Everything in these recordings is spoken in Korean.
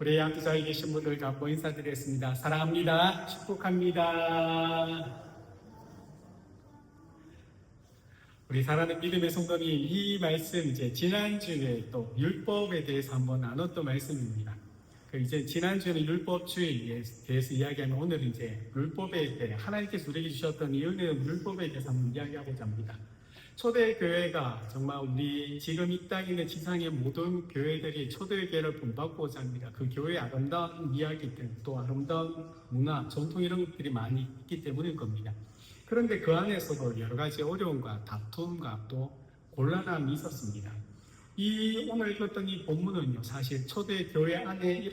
우리 양교사에 계신 분들 갖고 인사드리겠습니다. 사랑합니다. 축복합니다. 우리 사랑하는 믿음의 성도님, 이 말씀 이제 지난주에 또 율법에 대해서 한번 나눴던 말씀입니다. 이제 지난주에는 율법주의에 대해서 이야기하면 오늘은 이제 율법에 대해 하나님께서 우리에게 주셨던 이 은혜의 율법에 대해서 한번 이야기하고자 합니다. 초대교회가 정말 우리 지금 이 땅에 있는 지상의 모든 교회들이 초대교회를 본받고자 합니다. 그 교회의 아름다운 이야기들, 또 아름다운 문화, 전통 이런 것들이 많이 있기 때문인 겁니다. 그런데 그 안에서도 여러 가지 어려움과 다툼과 또 곤란함이 있었습니다. 오늘 읽었던 이 본문은요, 사실 초대교회 안에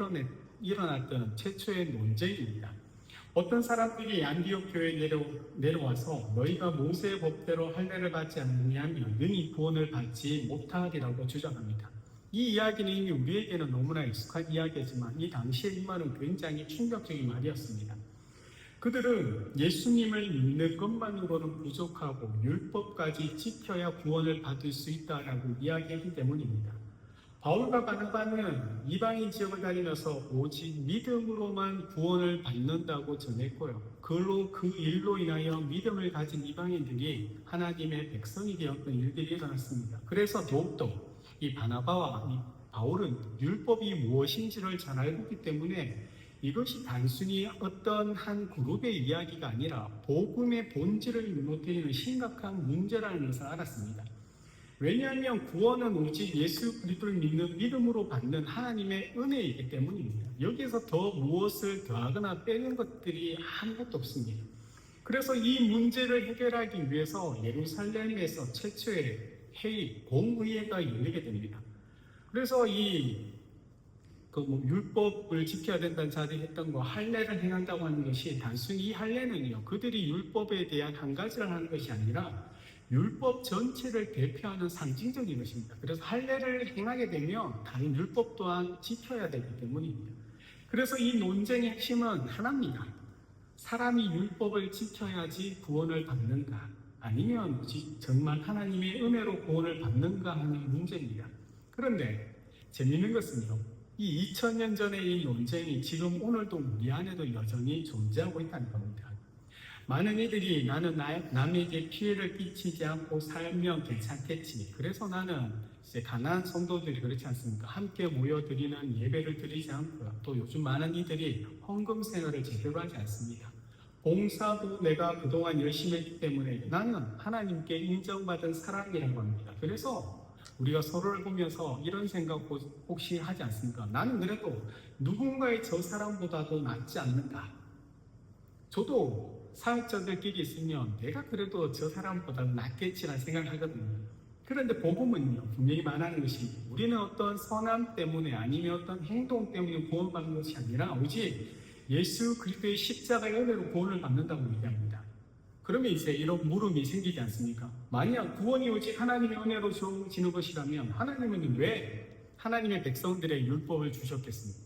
일어났던 최초의 논쟁입니다. 어떤 사람들이 안디옥 교회에 내려와서 너희가 모세의 법대로 할례를 받지 않느냐면 능히 구원을 받지 못하리라고 주장합니다. 이 이야기는 이미 우리에게는 너무나 익숙한 이야기지만 이 당시에 이 말은 굉장히 충격적인 말이었습니다. 그들은 예수님을 믿는 것만으로는 부족하고 율법까지 지켜야 구원을 받을 수 있다라고 이야기했기 때문입니다. 바울과 바나바는 이방인 지역을 다니면서 오직 믿음으로만 구원을 받는다고 전했고요. 그 일로 인하여 믿음을 가진 이방인들이 하나님의 백성이 되었던 일들이 일어났습니다. 그래서 더욱더 이 바나바와 이 바울은 율법이 무엇인지를 잘 알고 있기 때문에 이것이 단순히 어떤 한 그룹의 이야기가 아니라 복음의 본질을 무너뜨리는 심각한 문제라는 것을 알았습니다. 왜냐하면 구원은 오직 예수 그리스도를 믿는 믿음으로 받는 하나님의 은혜이기 때문입니다. 여기에서 더 무엇을 더하거나 빼는 것들이 아무것도 없습니다. 그래서 이 문제를 해결하기 위해서 예루살렘에서 최초의 공의회가 열리게 됩니다. 그래서 율법을 지켜야 된다는 자들이 했던 거, 할례를 행한다고 하는 것이 단순히 이 할례는요, 그들이 율법에 대한 한 가지를 하는 것이 아니라 율법 전체를 대표하는 상징적인 것입니다. 그래서 할례를 행하게 되면 다른 율법 또한 지켜야 되기 때문입니다. 그래서 이 논쟁의 핵심은 하나입니다. 사람이 율법을 지켜야지 구원을 받는가, 아니면 정말 하나님의 은혜로 구원을 받는가 하는 문제입니다. 그런데 재미있는 것은요, 이 2000년 전의 이 논쟁이 지금 오늘도 우리 안에도 여전히 존재하고 있다는 겁니다. 많은 이들이 나는 남에게 피해를 끼치지 않고 살면 괜찮겠지. 그래서 나는 이제 가난한 성도들이 그렇지 않습니까? 함께 모여드리는 예배를 드리지 않고요. 또 요즘 많은 이들이 헌금 생활을 제대로 하지 않습니다. 봉사도 내가 그동안 열심히 했기 때문에 나는 하나님께 인정받은 사람이라고 합니다. 그래서 우리가 서로를 보면서 이런 생각 혹시 하지 않습니까? 나는 그래도 누군가의 저 사람보다도 낫지 않는가? 저도 사역자들끼리 있으면 내가 그래도 저 사람보다 낫겠지라는 생각을 하거든요. 그런데 복음은요, 분명히 말하는 것이 우리는 어떤 선함 때문에 아니면 어떤 행동 때문에 구원받는 것이 아니라 오직 예수 그리스도의 십자가의 은혜로 구원을 받는다고 얘기합니다. 그러면 이제 이런 물음이 생기지 않습니까? 만약 구원이 오직 하나님의 은혜로 주어지는 것이라면 하나님은 왜 하나님의 백성들의 율법을 주셨겠습니까?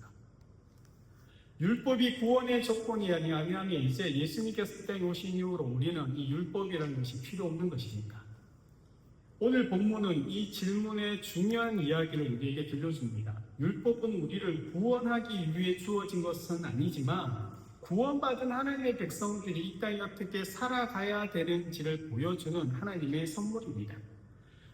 율법이 구원의 조건이 아니하면 이제 예수님께서 땅에 오신 이후로 우리는 이 율법이라는 것이 필요 없는 것입니까? 오늘 본문은 이 질문의 중요한 이야기를 우리에게 들려줍니다. 율법은 우리를 구원하기 위해 주어진 것은 아니지만 구원받은 하나님의 백성들이 이 땅에 어떻게 살아가야 되는지를 보여주는 하나님의 선물입니다.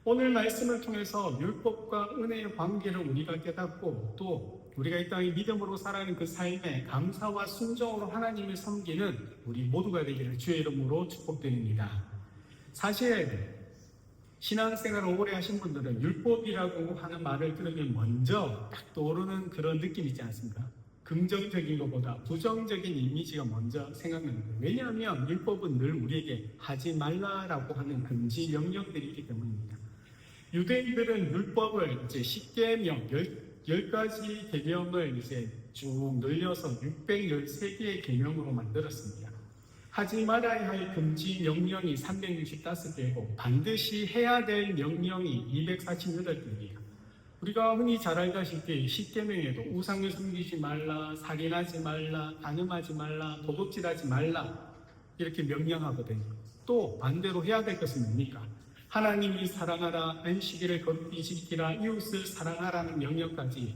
오늘 말씀을 통해서 율법과 은혜의 관계를 우리가 깨닫고 또 우리가 이 땅에 믿음으로 살아가는 그 삶에 감사와 순종으로 하나님을 섬기는 우리 모두가 되기를 주의 이름으로 축복드립니다. 사실 신앙생활을 오래 하신 분들은 율법이라고 하는 말을 들으면 먼저 딱 떠오르는 그런 느낌 있지 않습니까? 긍정적인 것보다 부정적인 이미지가 먼저 생각납니다. 왜냐하면 율법은 늘 우리에게 하지 말라라고 하는 금지 명령들이 있기 때문입니다. 유대인들은 율법을 이제 10계명, 10가지 계명을 이제 쭉 늘려서 613개의 계명으로 만들었습니다. 하지 말아야 할 금지 명령이 365개고 반드시 해야 될 명령이 248개입니다. 우리가 흔히 잘 알다시피 10계명에도 우상을 섬기지 말라, 살인하지 말라, 간음하지 말라, 도둑질하지 말라 이렇게 명령하거든요. 또 반대로 해야 될 것은 뭡니까? 하나님이 사랑하라, 안식일을 거룩히 지키라, 이웃을 사랑하라는 명령까지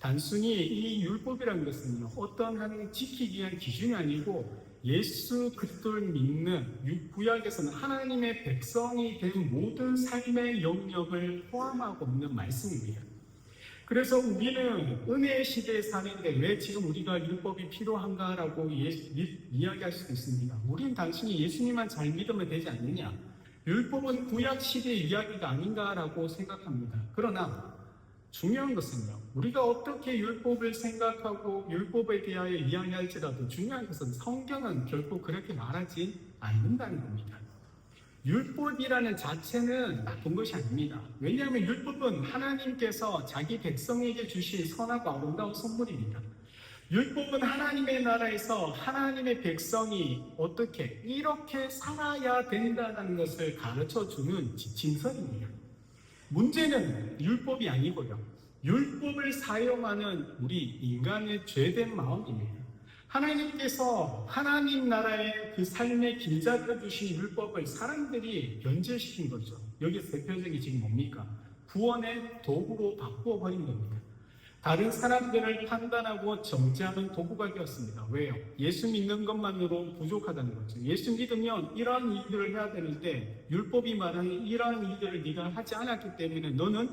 단순히 이 율법이라는 것은요, 어떤 하나님 지키기 위한 기준이 아니고 예수 그리스도를 믿는 구약에서는 하나님의 백성이 된 모든 삶의 영역을 포함하고 있는 말씀입니다. 그래서 우리는 은혜의 시대에 사는데 왜 지금 우리가 율법이 필요한가라고 이야기할 수도 있습니다. 우리는 단순히 예수님만 잘 믿으면 되지 않느냐, 율법은 구약 시대의 이야기가 아닌가라고 생각합니다. 그러나 중요한 것은요, 우리가 어떻게 율법을 생각하고 율법에 대하여 이야기할지라도 중요한 것은 성경은 결코 그렇게 말하지 않는다는 겁니다. 율법이라는 자체는 나쁜 것이 아닙니다. 왜냐하면 율법은 하나님께서 자기 백성에게 주신 선하고 아름다운 선물입니다. 율법은 하나님의 나라에서 하나님의 백성이 어떻게 이렇게 살아야 된다는 것을 가르쳐주는 지침서입니다. 문제는 율법이 아니고요, 율법을 사용하는 우리 인간의 죄된 마음입니다. 하나님께서 하나님 나라의 그 삶의 길잡아 주신 율법을 사람들이 변질시킨 거죠. 여기서 대표적인 지금 뭡니까? 구원의 도구로 바꾸어 버린 겁니다. 다른 사람들을 판단하고 정죄하는 도구가 되었습니다. 왜요? 예수 믿는 것만으로 부족하다는 거죠. 예수 믿으면 이러한 일들을 해야 되는데 율법이 말하는 이러한 일들을 네가 하지 않았기 때문에 너는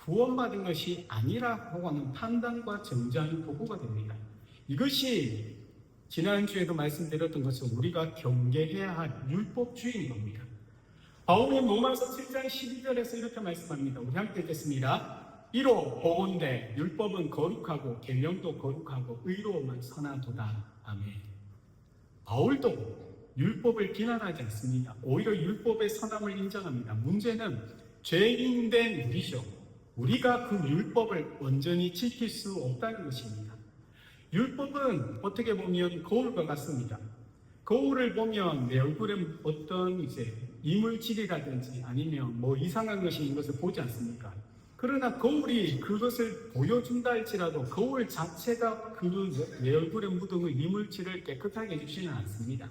구원받은 것이 아니라고 하는 판단과 정죄하는 도구가 됩니다. 이것이 지난주에도 말씀드렸던 것처럼 우리가 경계해야 할 율법주의인 겁니다. 바울은 로마서 7장 12절에서 이렇게 말씀합니다. 우리 함께 읽겠습니다. 이로 보건대 율법은 거룩하고 계명도 거룩하고 의로움은 선하도다. 아멘. 바울도 율법을 비난하지 않습니다. 오히려 율법의 선함을 인정합니다. 문제는 죄인된 우리죠. 우리가 그 율법을 온전히 지킬 수 없다는 것입니다. 율법은 어떻게 보면 거울과 같습니다. 거울을 보면 내 얼굴에 어떤 이물질이라든지 아니면 이상한 것이 있는 것을 보지 않습니까? 그러나 거울이 그것을 보여준다 할지라도 거울 자체가 내 얼굴에 묻은 이물질을 깨끗하게 해주지는 않습니다.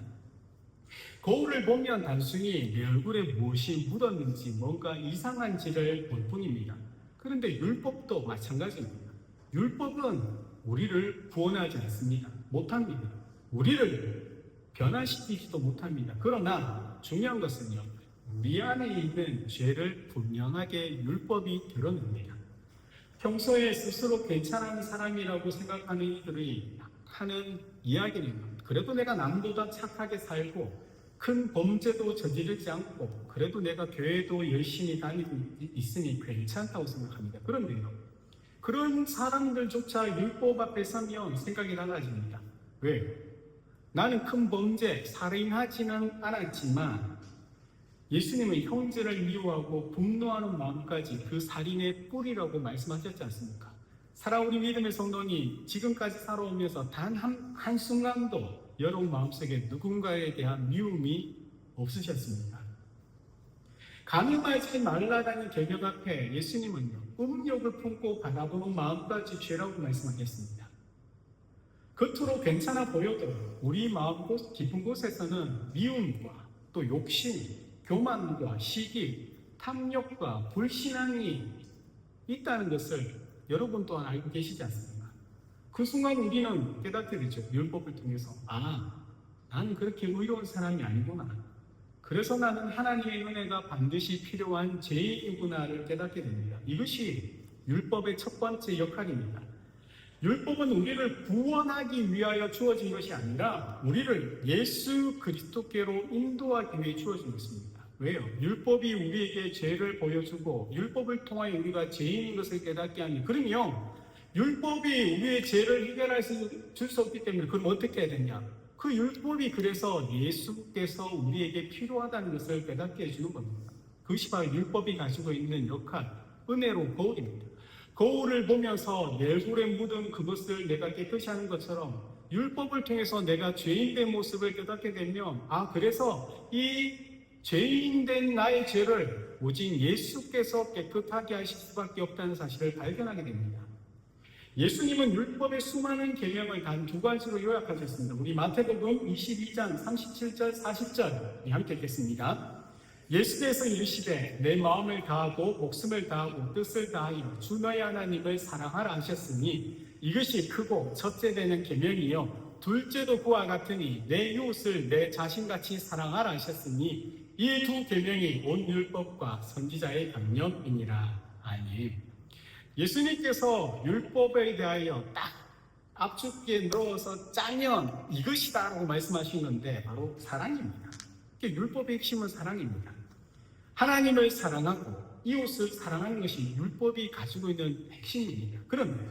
거울을 보면 단순히 내 얼굴에 무엇이 묻었는지 뭔가 이상한지를 볼 뿐입니다. 그런데 율법도 마찬가지입니다. 율법은 우리를 구원하지 않습니다. 못합니다. 우리를 변화시키지도 못합니다. 그러나 중요한 것은요, 우리 안에 있는 죄를 분명하게 율법이 드러냅니다. 평소에 스스로 괜찮은 사람이라고 생각하는 이들이 하는 이야기는 그래도 내가 남보다 착하게 살고 큰 범죄도 저지르지 않고 그래도 내가 교회도 열심히 다니고 있으니 괜찮다고 생각합니다. 그런데요, 그런 사람들조차 율법 앞에 서면 생각이 달라집니다. 왜? 나는 큰 범죄, 살인하지는 않았지만 예수님은 형제를 미워하고 분노하는 마음까지 그 살인의 뿌리라고 말씀하셨지 않습니까? 우리 믿음의 성도님, 지금까지 살아오면서 단 한순간도 여러분 마음속에 누군가에 대한 미움이 없으셨습니까? 간음하지 말라라는 계명 앞에 예수님은요, 음욕을 품고 바라보는 마음까지 죄라고 말씀하셨습니다. 겉으로 괜찮아 보여도 우리 마음 깊은 곳에서는 미움과 또 욕심, 교만과 시기, 탐욕과 불신앙이 있다는 것을 여러분 또한 알고 계시지 않습니까? 그 순간 우리는 깨닫게 되죠. 율법을 통해서 나는 그렇게 의로운 사람이 아니구나. 그래서 나는 하나님의 은혜가 반드시 필요한 죄인이구나를 깨닫게 됩니다. 이것이 율법의 첫 번째 역할입니다. 율법은 우리를 구원하기 위하여 주어진 것이 아니라 우리를 예수 그리스도께로 인도하기 위해 주어진 것입니다. 왜요? 율법이 우리에게 죄를 보여주고 율법을 통하여 우리가 죄인인 것을 깨닫게 하니, 그러면 율법이 우리의 죄를 해결할 수 없기 때문에 그럼 어떻게 해야 되냐? 그 율법이 그래서 예수께서 우리에게 필요하다는 것을 깨닫게 해주는 겁니다. 그것이 바로 율법이 가지고 있는 역할, 은혜로 거울입니다. 거울을 보면서 내 얼굴에 묻은 그것을 내가 깨끗이 하는 것처럼 율법을 통해서 내가 죄인된 모습을 깨닫게 되면 그래서 이 죄인된 나의 죄를 오직 예수께서 깨끗하게 하실 수밖에 없다는 사실을 발견하게 됩니다. 예수님은 율법의 수많은 계명을 단 두 가지로 요약하셨습니다. 우리 마태복음 22장 37절 40절 함께 읽겠습니다. 예수께서 이르시되 내 마음을 다하고 목숨을 다하고 뜻을 다하여 주 너희 하나님을 사랑하라 하셨으니 이것이 크고 첫째 되는 계명이요 둘째도 그와 같으니 내 이웃을 내 자신같이 사랑하라 하셨으니 이 두 계명이 온 율법과 선지자의 강령이니라. 아멘. 예수님께서 율법에 대하여 딱 압축기에 넣어서 짜면 이것이다라고 말씀하신 건데 바로 사랑입니다. 율법의 핵심은 사랑입니다. 하나님을 사랑하고 이웃을 사랑하는 것이 율법이 가지고 있는 핵심입니다. 그런데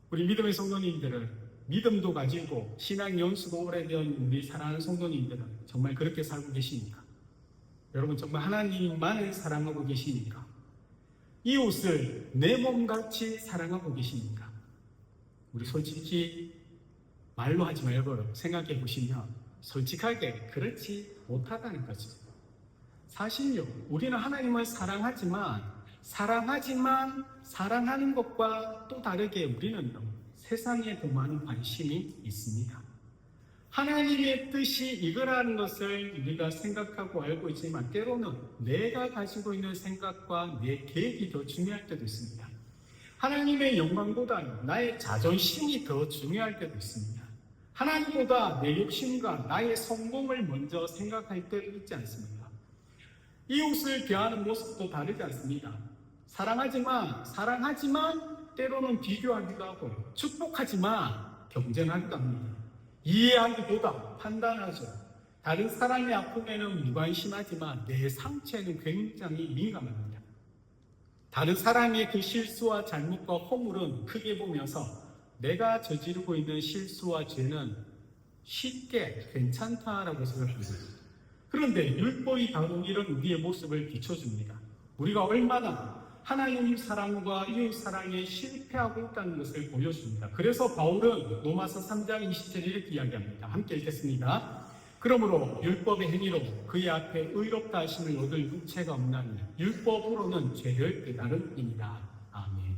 우리 믿음의 성도님들은 믿음도 가지고 신앙 연수도 오래된 우리 사랑하는 성도님들은 정말 그렇게 살고 계십니까? 여러분 정말 하나님만을 사랑하고 계십니까? 이웃을 내 몸같이 사랑하고 계십니까? 우리 솔직히 말로 하지 말고 생각해 보시면 솔직하게 그렇지 못하다는 거죠. 사실요, 우리는 하나님을 사랑하지만 사랑하는 것과 또 다르게 우리는 세상에 더 많은 관심이 있습니다. 하나님의 뜻이 이거라는 것을 우리가 생각하고 알고 있지만 때로는 내가 가지고 있는 생각과 내 계획이 더 중요할 때도 있습니다. 하나님의 영광보다는 나의 자존심이 더 중요할 때도 있습니다. 하나님보다 내 욕심과 나의 성공을 먼저 생각할 때도 있지 않습니까? 이웃을 대하는 모습도 다르지 않습니다. 사랑하지만 때로는 비교하기도 하고 축복하지만 경쟁하기도 합니다. 이해하기보다 판단하죠. 다른 사람의 아픔에는 무관심하지만 내 상처에는 굉장히 민감합니다. 다른 사람의 그 실수와 잘못과 허물은 크게 보면서 내가 저지르고 있는 실수와 죄는 쉽게 괜찮다라고 생각합니다. 그런데 율법이 바로 이런 우리의 모습을 비춰줍니다. 우리가 얼마나 하나님 사랑과 이웃 사랑에 실패하고 있다는 것을 보여줍니다. 그래서 바울은 로마서 3장 20절에 이렇게 이야기합니다. 함께 읽겠습니다. 그러므로 율법의 행위로 그의 앞에 의롭다 하심을 얻을 육체가 없나니 율법으로는 죄를 깨달음이니라. 아멘.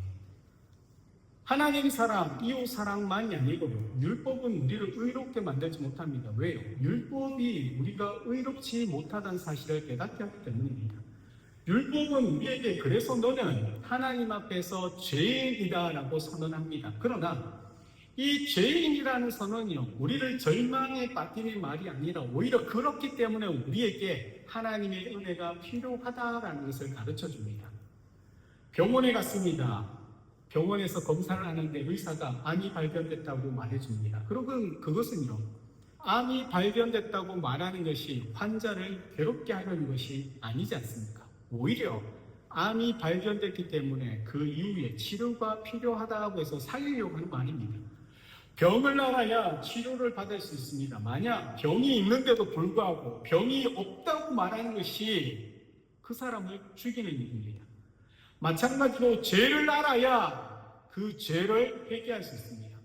하나님 사랑, 이웃 사랑만이 아니고요. 율법은 우리를 의롭게 만들지 못합니다. 왜요? 율법이 우리가 의롭지 못하다는 사실을 깨닫게 하기 때문입니다. 율법은 우리에게 그래서 너는 하나님 앞에서 죄인이다라고 선언합니다. 그러나 이 죄인이라는 선언이요, 우리를 절망에 빠뜨리는 말이 아니라 오히려 그렇기 때문에 우리에게 하나님의 은혜가 필요하다라는 것을 가르쳐 줍니다. 병원에 갔습니다. 병원에서 검사를 하는데 의사가 암이 발견됐다고 말해줍니다. 그러면 그것은요, 암이 발견됐다고 말하는 것이 환자를 괴롭게 하려는 것이 아니지 않습니까? 오히려 암이 발견됐기 때문에 그 이후에 치료가 필요하다고 해서 살리려고 하는 말입니다. 병을 알아야 치료를 받을 수 있습니다. 만약 병이 있는데도 불구하고 병이 없다고 말하는 것이 그 사람을 죽이는 일입니다. 마찬가지로 죄를 알아야 그 죄를 회개할 수 있습니다.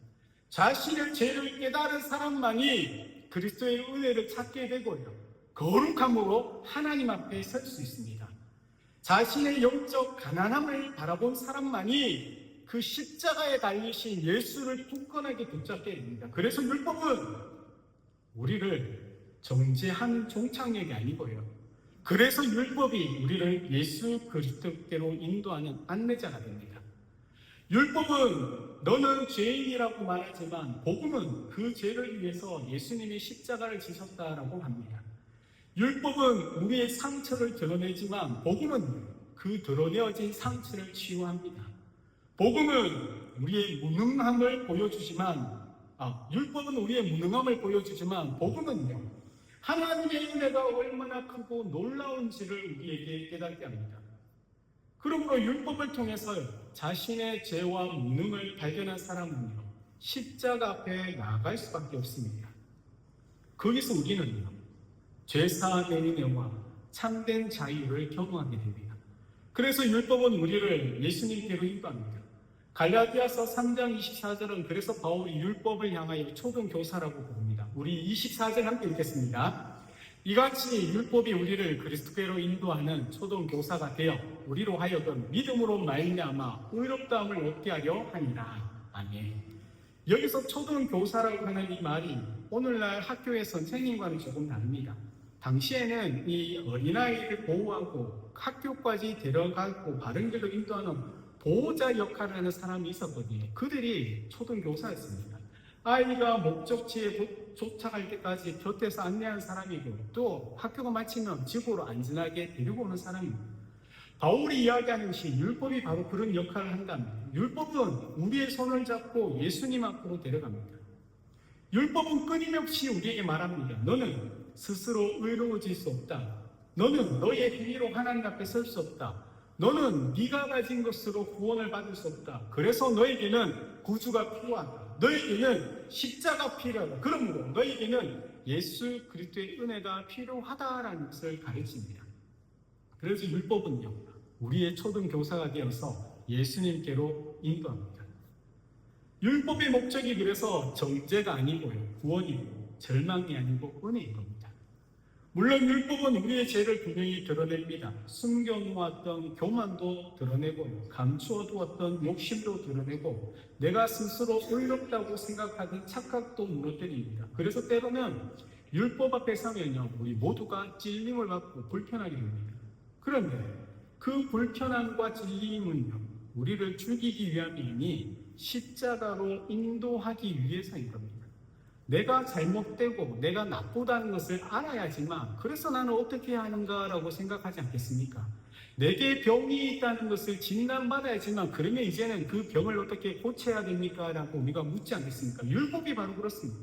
자신의 죄를 깨달은 사람만이 그리스도의 은혜를 찾게 되고요, 거룩함으로 하나님 앞에 설 수 있습니다. 자신의 영적 가난함을 바라본 사람만이 그 십자가에 달리신 예수를 굳건하게 붙잡게 됩니다. 그래서 율법은 우리를 정죄하는 종착역이 아니고요, 그래서 율법이 우리를 예수 그리스도께로 인도하는 안내자가 됩니다. 율법은 너는 죄인이라고 말하지만 복음은 그 죄를 위해서 예수님이 십자가를 지셨다라고 합니다. 율법은 우리의 상처를 드러내지만 복음은 그 드러내어진 상처를 치유합니다. 복음은 우리의 무능함을 보여주지만 율법은 우리의 무능함을 보여주지만 복음은요, 하나님의 은혜가 얼마나 크고 놀라운지를 우리에게 깨닫게 합니다. 그러므로 율법을 통해서 자신의 죄와 무능을 발견한 사람은요, 십자가 앞에 나아갈 수밖에 없습니다. 거기서 우리는요, 죄사함의 은혜와 참된 자유를 경험하게 됩니다. 그래서 율법은 우리를 예수님께로 인도합니다. 갈라디아서 3장 24절은 그래서 바울이 율법을 향하여 초등교사라고 부릅니다. 우리 24절 함께 읽겠습니다. 이같이 율법이 우리를 그리스도께로 인도하는 초등교사가 되어 우리로 하여금 믿음으로 말미암아 의롭다함을 얻게 하려 하니라. 아멘. 여기서 초등교사라고 하는 이 말이 오늘날 학교의 선생님과는 조금 다릅니다. 당시에는 이 어린아이를 보호하고 학교까지 데려가고 바른 길로 인도하는 보호자 역할을 하는 사람이 있었거든요. 그들이 초등교사였습니다. 아이가 목적지에 도착할 때까지 곁에서 안내하는 사람이고 또 학교가 마치면 집으로 안전하게 데리고 오는 사람입니다. 바울이 이야기하는 것이 율법이 바로 그런 역할을 한답니다. 율법은 우리의 손을 잡고 예수님 앞으로 데려갑니다. 율법은 끊임없이 우리에게 말합니다. 너는 스스로 의로워질 수 없다. 너는 너의 행위로 하나님 앞에 설 수 없다. 너는 네가 가진 것으로 구원을 받을 수 없다. 그래서 너에게는 구주가 필요하다. 너에게는 십자가 필요하다. 그러므로 너에게는 예수 그리스도의 은혜가 필요하다라는 것을 가르칩니다. 그래서 율법은요, 우리의 초등교사가 되어서 예수님께로 인도합니다. 율법의 목적이 그래서 정죄가 아니고요, 구원이고 절망이 아니고 은혜인 겁니다. 물론 율법은 우리의 죄를 분명히 드러냅니다. 숨겨놓았던 교만도 드러내고 감추어두었던 욕심도 드러내고 내가 스스로 의롭다고 생각하던 착각도 무너뜨립니다. 그래서 때로는 율법 앞에 서면요, 우리 모두가 찔림을 받고 불편하게 됩니다. 그런데 그 불편함과 찔림은요, 우리를 죽이기 위함이 아니 십자가로 인도하기 위해서인 겁니다. 내가 잘못되고 내가 나쁘다는 것을 알아야지만 그래서 나는 어떻게 해야 하는가라고 생각하지 않겠습니까? 내게 병이 있다는 것을 진단받아야지만 그러면 이제는 그 병을 어떻게 고쳐야 됩니까? 라고 우리가 묻지 않겠습니까? 율법이 바로 그렇습니다.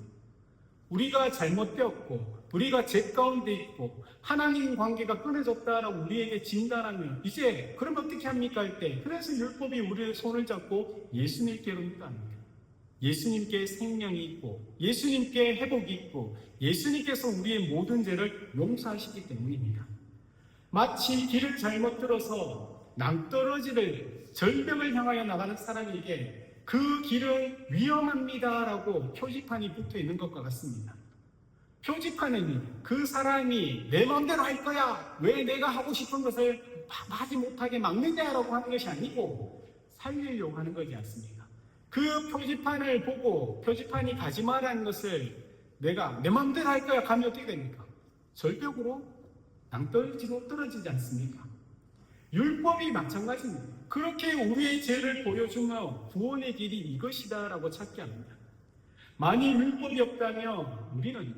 우리가 잘못되었고 우리가 죄 가운데 있고 하나님 관계가 끊어졌다라고 우리에게 진단하면 이제 그럼 어떻게 합니까? 할 때 그래서 율법이 우리의 손을 잡고 예수님께로 인도합니다. 예수님께 생명이 있고 예수님께 회복이 있고 예수님께서 우리의 모든 죄를 용서하시기 때문입니다. 마치 길을 잘못 들어서 낭떠러지를 절벽을 향하여 나가는 사람에게 그 길은 위험합니다라고 표지판이 붙어 있는 것과 같습니다. 표지판은 그 사람이 내 마음대로 할 거야, 왜 내가 하고 싶은 것을 하지 못하게 막느냐라고 하는 것이 아니고 살리려고 하는 거지 않습니까? 그 표지판을 보고 표지판이 가지 말라는 것을 내가 내 마음대로 할 거야 가면 어떻게 됩니까? 절벽으로 낭떠러지로 떨어지지 않습니까? 율법이 마찬가지입니다. 그렇게 우리의 죄를 보여주며 구원의 길이 이것이다 라고 찾게 합니다. 만일 율법이 없다면 우리는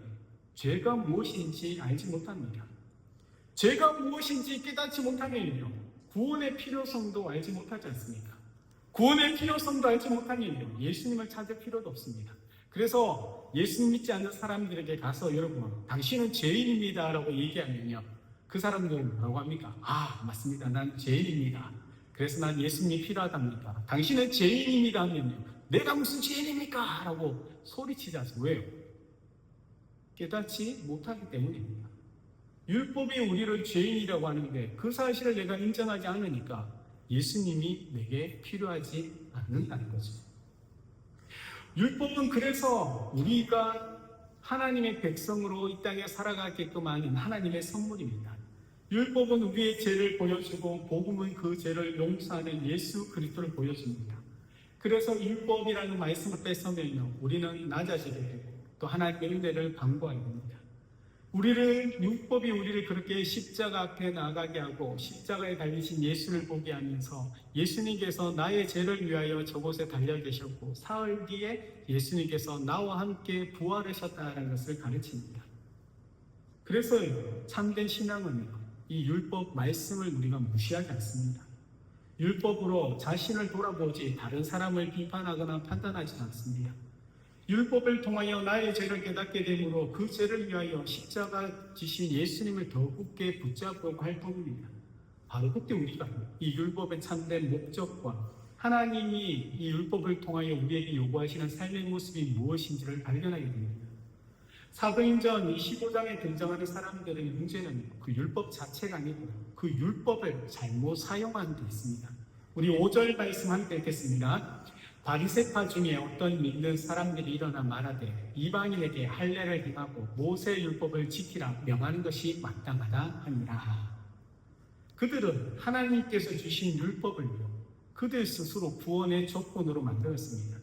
죄가 무엇인지 알지 못합니다. 죄가 무엇인지 깨닫지 못하면요, 구원의 필요성도 알지 못하지 않습니까? 구원의 필요성도 알지 못하면요, 예수님을 찾을 필요도 없습니다. 그래서 예수님 믿지 않는 사람들에게 가서 여러분, 당신은 죄인입니다 라고 얘기하면요, 그 사람들은 뭐라고 합니까? 아, 맞습니다. 난 죄인입니다. 그래서 난 예수님이 필요하답니다. 당신은 죄인입니다 하면요, 내가 무슨 죄인입니까? 라고 소리치지 않습니다. 왜요? 깨닫지 못하기 때문입니다. 율법이 우리를 죄인이라고 하는데 그 사실을 내가 인정하지 않으니까 예수님이 내게 필요하지 않는다는 거죠. 율법은 그래서 우리가 하나님의 백성으로 이 땅에 살아가게끔 하는 하나님의 선물입니다. 율법은 우리의 죄를 보여주고 복음은 그 죄를 용서하는 예수 그리스도를 보여줍니다. 그래서 율법이라는 말씀을 뺏으면요, 우리는 낮아지게 되고 또 하나님의 은혜를 방구하게 됩니다. 율법이 우리를 그렇게 십자가 앞에 나가게 하고 십자가에 달리신 예수를 보게 하면서 예수님께서 나의 죄를 위하여 저곳에 달려 계셨고 사흘 뒤에 예수님께서 나와 함께 부활하셨다는 것을 가르칩니다. 그래서 참된 신앙은 이 율법 말씀을 우리가 무시하지 않습니다. 율법으로 자신을 돌아보지 다른 사람을 비판하거나 판단하지 않습니다. 율법을 통하여 나의 죄를 깨닫게 되므로 그 죄를 위하여 십자가 지신 예수님을 더 굳게 붙잡고 갈 뿐입니다. 바로 그때 우리가 이 율법의 참된 목적과 하나님이 이 율법을 통하여 우리에게 요구하시는 삶의 모습이 무엇인지를 발견하게 됩니다. 사도행전 25장에 등장하는 사람들의 문제는 그 율법 자체가 아니고 그 율법을 잘못 사용한 데 있습니다. 우리 5절 말씀 함께 읽겠습니다. 바리새파 중에 어떤 믿는 사람들이 일어나 말하되 이방인에게 할례를 행하고 모세 율법을 지키라 명하는 것이 마땅하다 하니라. 그들은 하나님께서 주신 율법을요, 그들 스스로 구원의 조건으로 만들었습니다.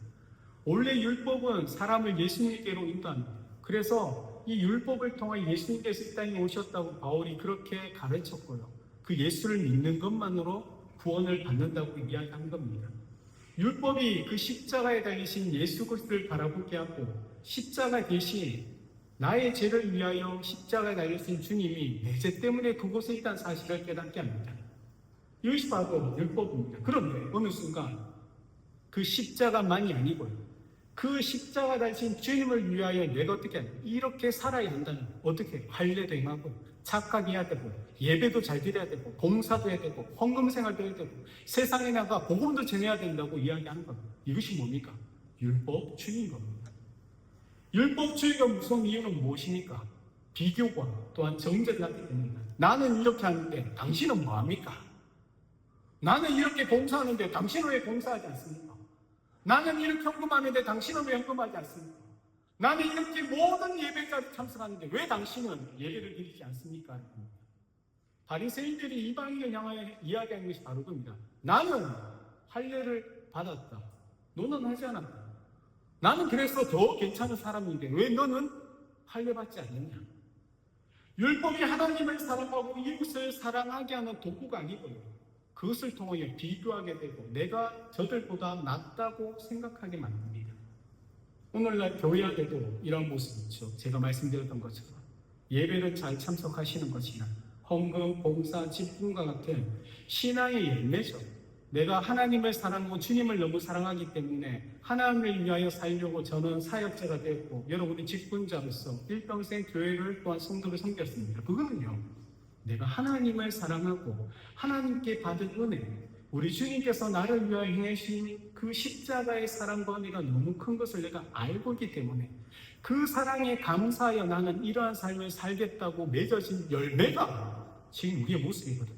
원래 율법은 사람을 예수님께로 인도합니다. 그래서 이 율법을 통해 예수님께서 이 땅에 오셨다고 바울이 그렇게 가르쳤고요. 그 예수를 믿는 것만으로 구원을 받는다고 이야기한 겁니다. 율법이 그 십자가에 달리신 예수 그리스도를 바라보게 하고 십자가 대신 나의 죄를 위하여 십자가에 달리신 주님이 내 죄 때문에 그곳에 있다는 사실을 깨닫게 합니다. 이것이 바로 율법입니다. 그런데 어느 순간 그 십자가만이 아니고요. 그 십자가 달리신 주님을 위하여 내가 어떻게 하냐? 이렇게 살아야 한다는, 어떻게 할례도 행하고 착하게 해야 되고 예배도 잘 드려야 되고 봉사도 해야 되고 헌금 생활도 해야 되고 세상에 나가 복음도 전해야 된다고 이야기하는 겁니다. 이것이 뭡니까? 율법주의인 겁니다. 율법주의가 무서운 이유는 무엇입니까? 비교과 또한 정죄를 하게 됩니다. 나는 이렇게 하는데 당신은 뭐합니까? 나는 이렇게 봉사하는데 당신은 왜 봉사하지 않습니까? 나는 이렇게 헌금하는데 당신은 왜 헌금하지 않습니까? 나는 이렇게 모든 예배까지 참석하는데 왜 당신은 예배를 드리지 않습니까? 바리새인들이 이방인을 향하여 이야기하는 것이 바로 그겁니다. 나는 할례를 받았다. 너는 하지 않았다. 나는 그래서 더 괜찮은 사람인데 왜 너는 할례 받지 않느냐? 율법이 하나님을 사랑하고 이웃을 사랑하게 하는 도구가 아니고요. 그것을 통하여 비교하게 되고 내가 저들보다 낫다고 생각하게 만듭니다. 오늘날 교회 안에도 이런 모습이 있죠. 제가 말씀드렸던 것처럼 예배를 잘 참석하시는 것이나 헌금, 봉사, 집중과 같은 신앙의 열매죠. 내가 하나님을 사랑하고 주님을 너무 사랑하기 때문에 하나님을 위하여 살려고 저는 사역자가 되었고 여러분이 직분자로서 일평생 교회를 또한 성도를 섬겼습니다. 그거는요, 내가 하나님을 사랑하고 하나님께 받은 은혜, 우리 주님께서 나를 위하여 행하신 그 십자가의 사랑과 은혜가 너무 큰 것을 내가 알고 있기 때문에 그 사랑에 감사하여 나는 이러한 삶을 살겠다고 맺어진 열매가 지금 우리의 모습이거든요.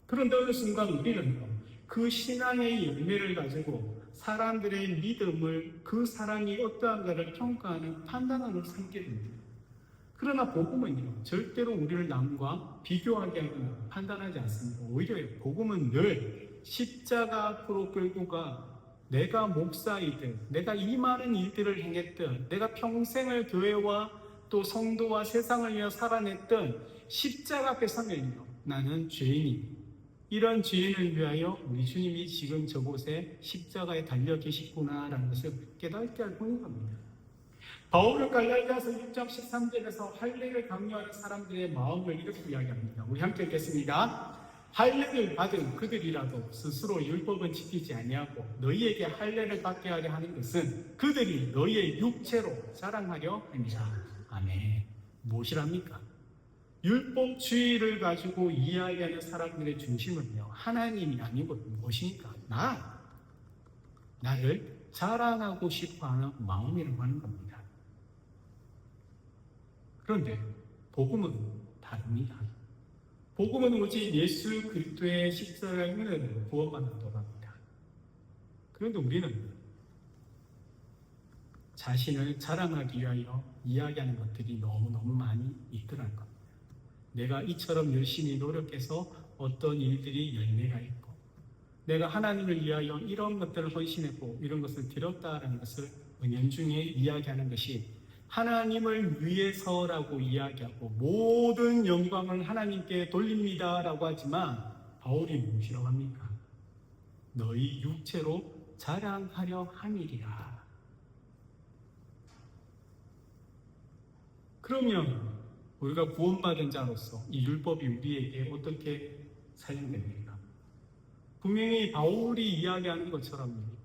그런데 어느 순간 우리는 그 신앙의 열매를 가지고 사람들의 믿음을 그 사람이 어떠한가를 평가하는 판단하는 삼게 됩니다. 그러나 복음은요, 절대로 우리를 남과 비교하게 하거나 판단하지 않습니다. 오히려 복음은 늘 십자가 앞으로 끌고 가 내가 목사이든 내가 이 많은 일들을 행했든 내가 평생을 교회와 또 성도와 세상을 위해 살아냈던 십자가 앞에 서면요, 나는 죄인이 이런 죄인을 위하여 우리 주님이 지금 저곳에 십자가에 달려 계시구나라는 것을 깨닫게 할 뿐인 겁니다. 바울은 갈라디아서 6장 13절에서 할례를 강요하는 사람들의 마음을 이렇게 이야기합니다. 우리 함께 읽겠습니다. 할례를 받은 그들이라도 스스로 율법은 지키지 아니하고 너희에게 할례를 받게 하려 하는 것은 그들이 너희의 육체로 자랑하려 합니다. 아멘. 무엇이랍니까? 율법주의를 가지고 이야기하는 사람들의 중심은요, 하나님이 아니고 무엇입니까? 나를 자랑하고 싶어하는 마음이라고 하는 겁니다. 그런데 복음은 다릅니다. 복음은 오직 예수 그리스도의 십자가의 은혜로 구원받는다고 합니다. 그런데 우리는 자신을 자랑하기 위하여 이야기하는 것들이 너무너무 많이 있더라는 겁니다. 내가 이처럼 열심히 노력해서 어떤 일들이 열매가 있고 내가 하나님을 위하여 이런 것들을 헌신했고 이런 것을 드렸다라는 것을 은연중에 이야기하는 것이 하나님을 위해서라고 이야기하고 모든 영광을 하나님께 돌립니다라고 하지만 바울이 무엇이라고 합니까? 너희 육체로 자랑하려 함이리라. 그러면 우리가 구원받은 자로서 이 율법이 우리에게 어떻게 사용됩니까? 분명히 바울이 이야기하는 것처럼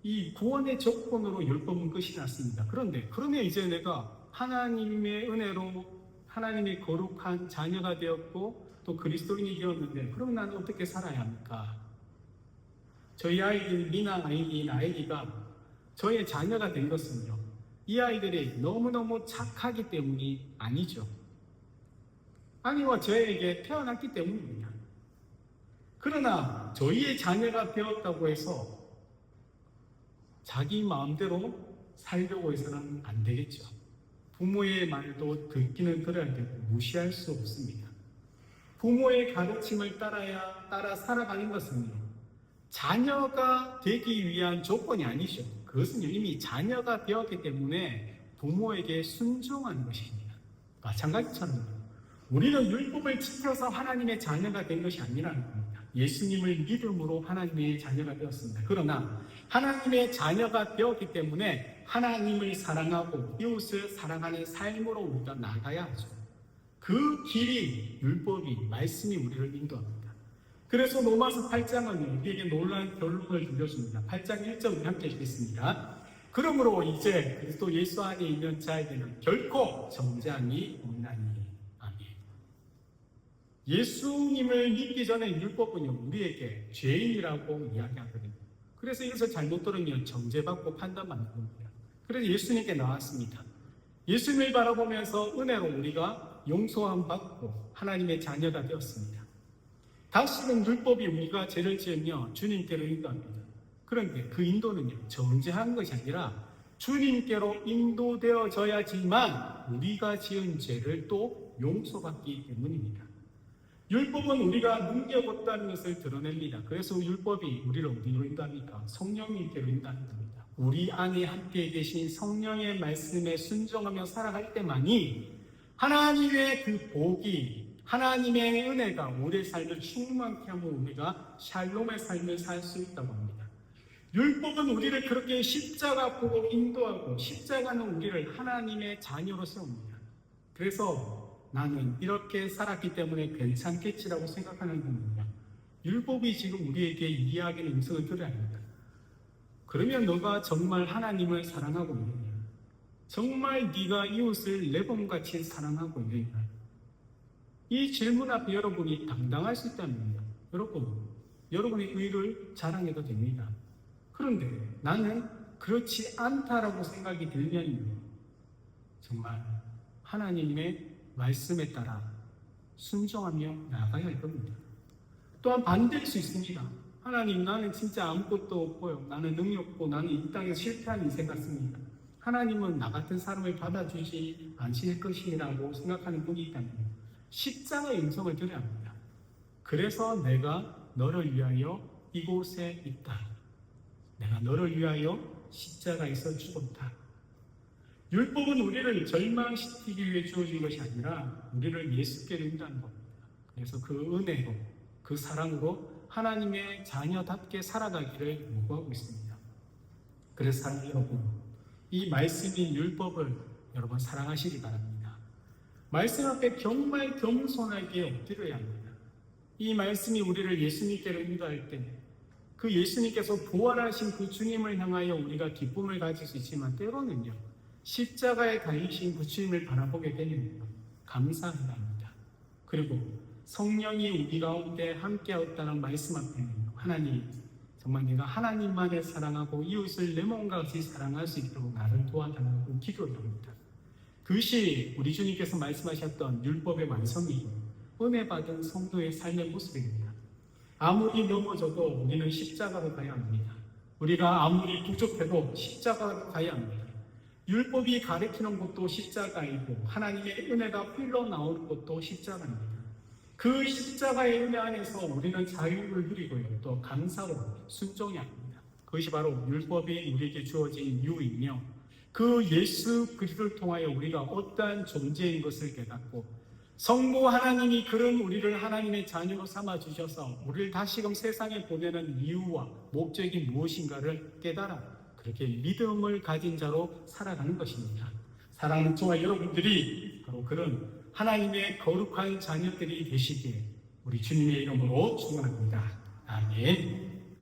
이 구원의 조건으로 율법은 끝이 났습니다. 그러면 이제 내가 하나님의 은혜로 하나님의 거룩한 자녀가 되었고 또 그리스도인이 되었는데 그럼 나는 어떻게 살아야 합니까? 저희 아이들 미나 아이디가 저의 자녀가 된 것은요, 이 아이들이 너무너무 착하기 때문이 아니죠. 아니와 저에게 태어났기 때문입니다. 그러나 저희의 자녀가 되었다고 해서 자기 마음대로 살려고 해서는 안 되겠죠. 부모의 말도 듣기는 들어야 되고 무시할 수 없습니다. 부모의 가르침을 따라 살아가는 것은요, 자녀가 되기 위한 조건이 아니죠. 그것은 이미 자녀가 되었기 때문에 부모에게 순종하는 것입니다. 마찬가지처럼 우리는 율법을 지켜서 하나님의 자녀가 된 것이 아니라는 겁니다. 예수님을 믿음으로 하나님의 자녀가 되었습니다. 그러나 하나님의 자녀가 되었기 때문에 하나님을 사랑하고 이웃을 사랑하는 삶으로 우리가 나가야 하죠. 그 길이 율법이, 말씀이 우리를 인도합니다. 그래서 로마서 8장은 우리에게 놀라운 결론을 들려줍니다. 8장 1절 함께 읽겠습니다. 그러므로 이제 그리스도 예수 안에 있는 자에게는 결코 정죄함이 없나니. 아멘. 예수님을 믿기 전에 율법은요, 우리에게 죄인이라고 이야기하거든요. 그래서 이것을 잘못 들으면 정죄받고 판단받는 겁니다. 그래서 예수님께 나왔습니다. 예수님을 바라보면서 은혜로 우리가 용서함 받고 하나님의 자녀가 되었습니다. 다시는 율법이 우리가 죄를 지으며 주님께로 인도합니다. 그런데 그 인도는요, 정죄하는 것이 아니라 주님께로 인도되어져야지만 우리가 지은 죄를 또 용서받기 때문입니다. 율법은 우리가 능력없다는 것을 드러냅니다. 그래서 율법이 우리를 어디로 인도합니까? 성령님께로 인도합니다. 우리 안에 함께 계신 성령의 말씀에 순종하며 살아갈 때만이 하나님의 그 복이, 하나님의 은혜가 우리의 삶을 충만케 하며 우리가 샬롬의 삶을 살 수 있다고 합니다. 율법은 우리를 그렇게 십자가 보고 인도하고 십자가는 우리를 하나님의 자녀로 세웁니다. 그래서 나는 이렇게 살았기 때문에 괜찮겠지라고 생각하는 겁니다. 율법이 지금 우리에게 이야기하는 음성을 들어야 합니다. 그러면 너가 정말 하나님을 사랑하고 있느냐? 정말 네가 이웃을 내 몸같이 사랑하고 있느냐? 이 질문 앞에 여러분이 당당할 수 있다면요, 여러분의 의를 자랑해도 됩니다. 그런데 나는 그렇지 않다라고 생각이 들면요, 정말 하나님의 말씀에 따라 순종하며 나아가야 할 겁니다. 또한 반대일 수 있습니다. 하나님, 나는 진짜 아무것도 없고요, 나는 능력 없고 나는 이 땅에서 실패한 인생 같습니다. 하나님은 나 같은 사람을 받아주지 않으실 것이라고 생각하는 분이 있다면 십자가의 음성을 들어야 합니다. 그래서 내가 너를 위하여 이곳에 있다. 내가 너를 위하여 십자가에서 죽었다. 율법은 우리를 절망시키기 위해 주어진 것이 아니라 우리를 예수께로 인도하는 겁니다. 그래서 그 은혜로, 그 사랑으로 하나님의 자녀답게 살아가기를 요구하고 있습니다. 그래서 사랑하는 여러분, 이 말씀인 율법을 여러분 사랑하시기 바랍니다. 말씀 앞에 정말 겸손하게 엎드려야 합니다. 이 말씀이 우리를 예수님께로 인도할 때 그 예수님께서 부활하신 그 주님을 향하여 우리가 기쁨을 가질 수 있지만 때로는요, 십자가에 달리신 그 주님을 바라보게 되면 감사해야 합니다. 그리고 성령이 우리 가운데 함께하였다는 말씀 앞에는 하나님, 정말 내가 하나님만을 사랑하고 이웃을 내 몸과 같이 사랑할 수 있도록 나를 도와달라고 기도를 합니다. 그것이 우리 주님께서 말씀하셨던 율법의 완성이고 은혜 받은 성도의 삶의 모습입니다. 아무리 넘어져도 우리는 십자가로 가야 합니다. 우리가 아무리 부족해도 십자가로 가야 합니다. 율법이 가리키는 것도 십자가이고 하나님의 은혜가 흘러나오는 것도 십자가입니다. 그 십자가의 은혜 안에서 우리는 자유를 누리고요, 또 감사로 순종해야 합니다. 그것이 바로 율법이 우리에게 주어진 이유이며 그 예수 그리스도를 통하여 우리가 어떠한 존재인 것을 깨닫고 성부 하나님이 그런 우리를 하나님의 자녀로 삼아주셔서 우리를 다시금 세상에 보내는 이유와 목적이 무엇인가를 깨달아 그렇게 믿음을 가진 자로 살아가는 것입니다. 사랑하는 저와 여러분들이 바로 그런 하나님의 거룩한 자녀들이 되시기에 우리 주님의 이름으로 축원합니다. 아멘.